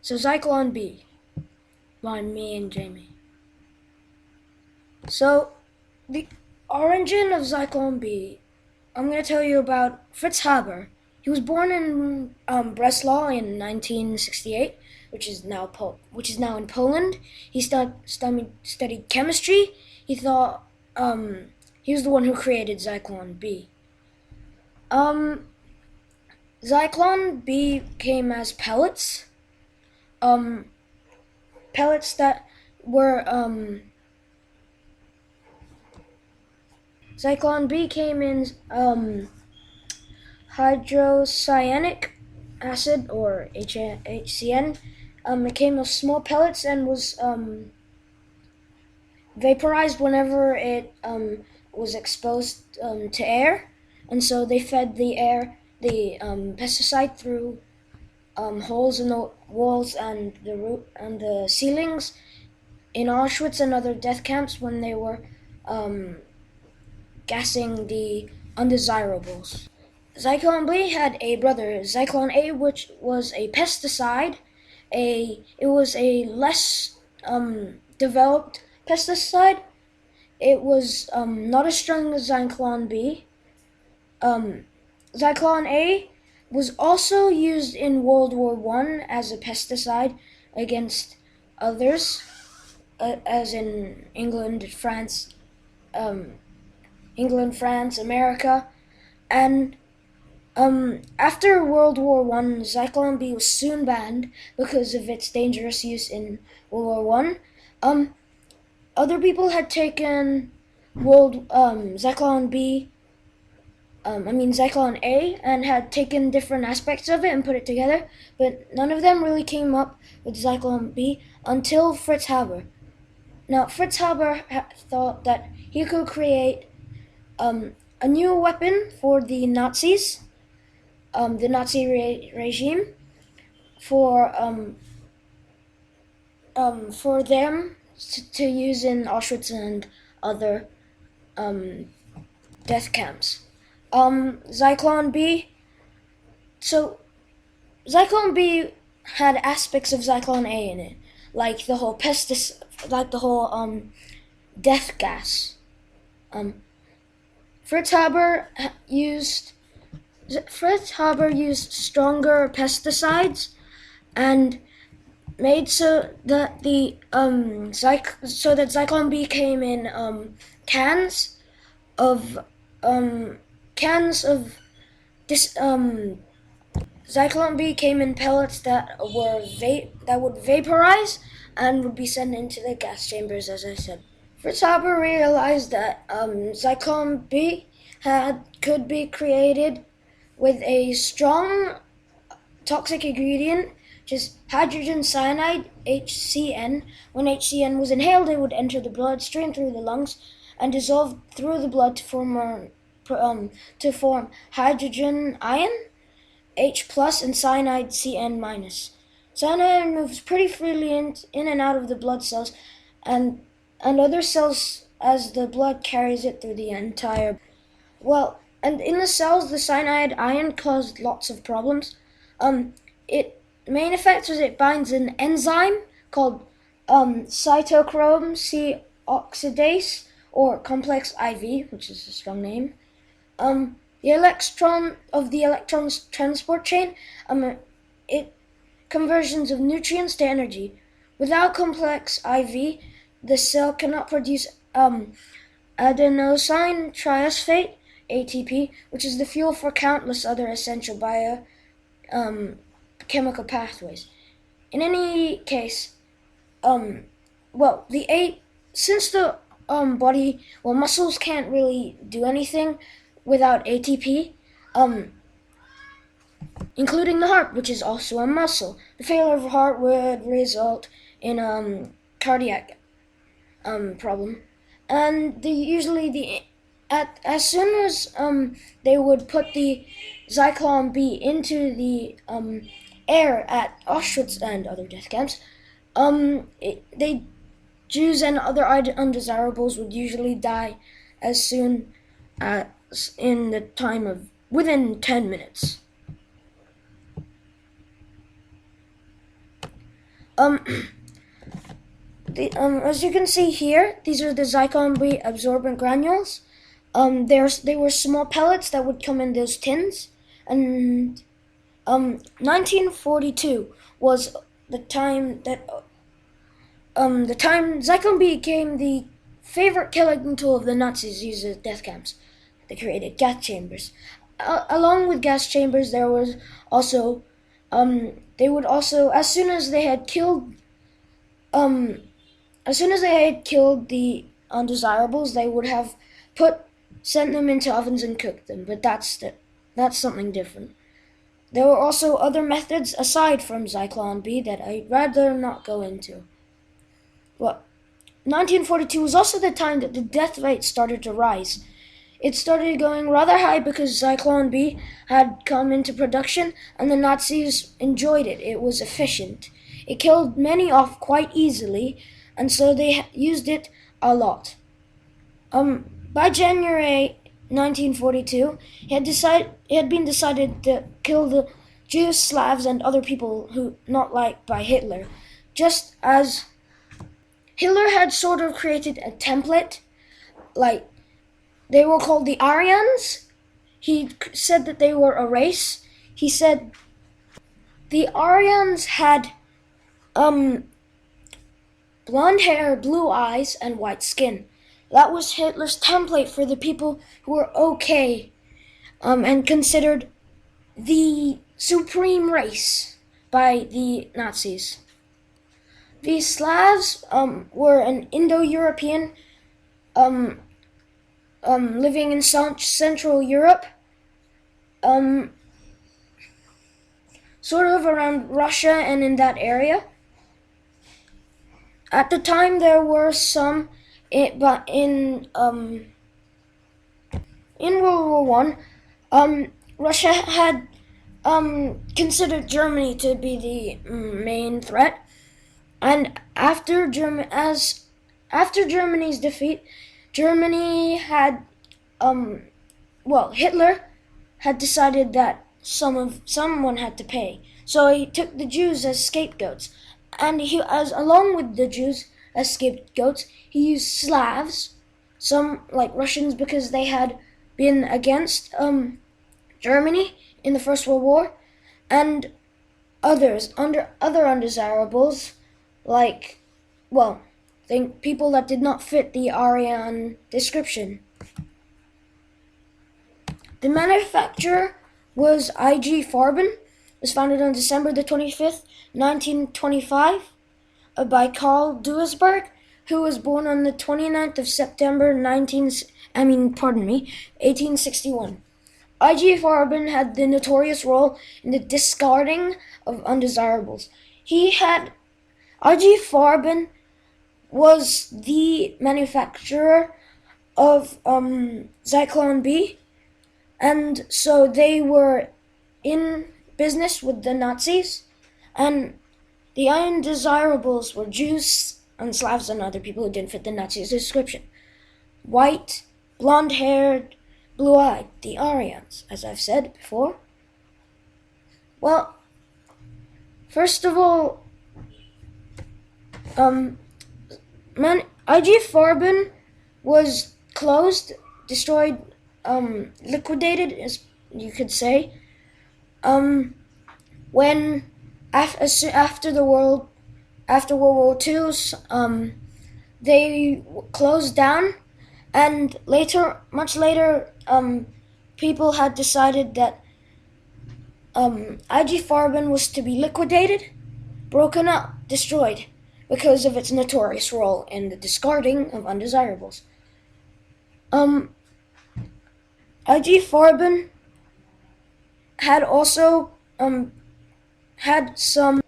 So Zyklon B by me and Jamie. So the origin of Zyklon B, I'm going to tell you about Fritz Haber. He was born in Breslau in 1968, which is now in Poland. He studied chemistry. He thought he was the one who created Zyklon B. Um, Zyklon B came as pellets. Pellets that were Zyklon B came in hydrocyanic acid, or HCN. It came as small pellets and was vaporized whenever it was exposed to air, and so they fed the pesticide through holes in the walls and the ceilings in Auschwitz and other death camps when they were gassing the undesirables. Zyklon B had a brother, Zyklon A, which was a pesticide. It was a less developed pesticide. It was not as strong as Zyklon B. Zyklon A was also used in World War I as a pesticide against others, as in England, France, America, and after World War I, Zyklon B was soon banned because of its dangerous use in World War I. Other people had taken Zyklon A, and had taken different aspects of it and put it together, but none of them really came up with Zyklon B until Fritz Haber. Now, Fritz Haber thought that he could create a new weapon for the Nazis, the Nazi regime, for them to use in Auschwitz and other death camps. Zyklon B. So Zyklon B had aspects of Zyklon A in it, like the whole death gas. Fritz Haber used stronger pesticides and made so that Zyklon B came in cans of this Zyklon B came in pellets that would vaporize and would be sent into the gas chambers, as I said. Fritz Haber realized that Zyklon B could be created with a strong toxic ingredient, which is hydrogen cyanide, HCN. When HCN was inhaled, it would enter the bloodstream through the lungs and dissolve through the blood to form hydrogen ion, H plus, and cyanide, Cn minus. Cyanide moves pretty freely in and out of the blood cells and other cells as the blood carries it through the entire. And in the cells, the cyanide ion caused lots of problems. It main effect was it binds an enzyme called cytochrome C oxidase, or complex IV, which is a strong name. The electron's transport chain, it conversions of nutrients to energy. Without complex IV, the cell cannot produce adenosine triphosphate, ATP, which is the fuel for countless other essential chemical pathways. In any case, muscles can't really do anything without ATP, including the heart, which is also a muscle. The failure of the heart would result in cardiac problem, and as soon as they would put the Zyklon B into the air at Auschwitz and other death camps, Jews and other undesirables would usually die as soon as in the time of within 10 minutes. Um, as you can see here, these are the Zyklon B absorbent granules. They were small pellets that would come in those tins, and 1942 was the time that Zyklon B became the favorite killing tool of the Nazis used at death camps. They created gas chambers. Along with gas chambers, there was also they would also, as soon as they had killed the undesirables, they would have sent them into ovens and cooked them. But that's something different. There were also other methods aside from Zyklon B that I'd rather not go into. Well, 1942 was also the time that the death rate started to rise. It started going rather high because Zyklon B had come into production and the Nazis enjoyed it. It was efficient. It killed many off quite easily, and so they used it a lot. By January 1942, it had been decided to kill the Jews, Slavs, and other people who not liked by Hitler, just as Hitler had sort of created a template, like they were called the Aryans. He said that they were a race. He said the Aryans had blonde hair, blue eyes, and white skin. That was Hitler's template for the people who were okay and considered the supreme race by the Nazis. The Slavs were an Indo-European living in Central Europe, sort of around Russia and in that area. At the time, there were some, but in World War One, Russia had considered Germany to be the main threat, and after Germany's defeat, Germany had Hitler had decided that someone had to pay, so he took the Jews as scapegoats. And along with the Jews as scapegoats, he used Slavs, some like Russians because they had been against Germany in the First World War, and other undesirables, people that did not fit the Aryan description. The manufacturer was IG Farben. It was founded on December the 25th, 1925, by Carl Duisberg, who was born on the 29th of September 1861. IG Farben had the notorious role in the discarding of undesirables. IG Farben was the manufacturer of Zyklon B, and so they were in business with the Nazis, and the undesirables were Jews and Slavs and other people who didn't fit the Nazis' description. White, blonde-haired, blue-eyed, the Aryans, as I've said before. Well, first of all, IG Farben was closed, destroyed, liquidated, as you could say, when after World War II, they closed down, and much later, people had decided that IG Farben was to be liquidated, broken up, destroyed, because of its notorious role in the discarding of undesirables. IG Farben had also had some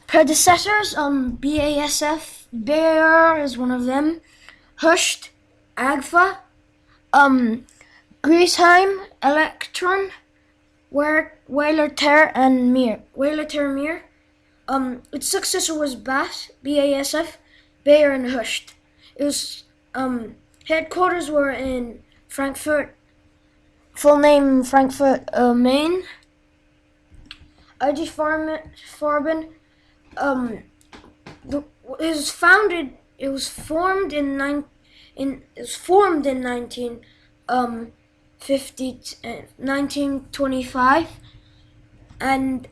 predecessors. BASF, Bayer is one of them. Husht, Agfa, Griesheim, Electron, Weiler-Ter and Mir. Weiler-Ter-Mir. Its successor was BASF, Bayer and Husht. It was headquarters were in Frankfurt. Full name Frankfurt, Maine. IG Farben it was founded. It was formed in 1925, and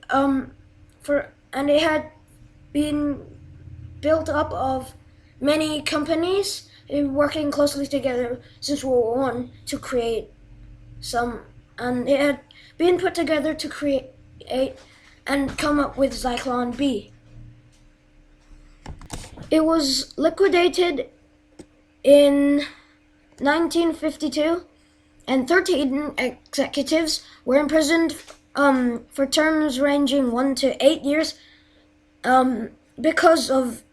it had been built up of many companies working closely together since World War I to create some, and it had been put together to create and come up with Zyklon B. It was liquidated in 1952, and 13 executives were imprisoned for terms ranging 1 to 8 years because of,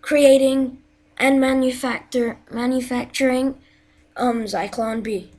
creating and manufacturing Zyklon B.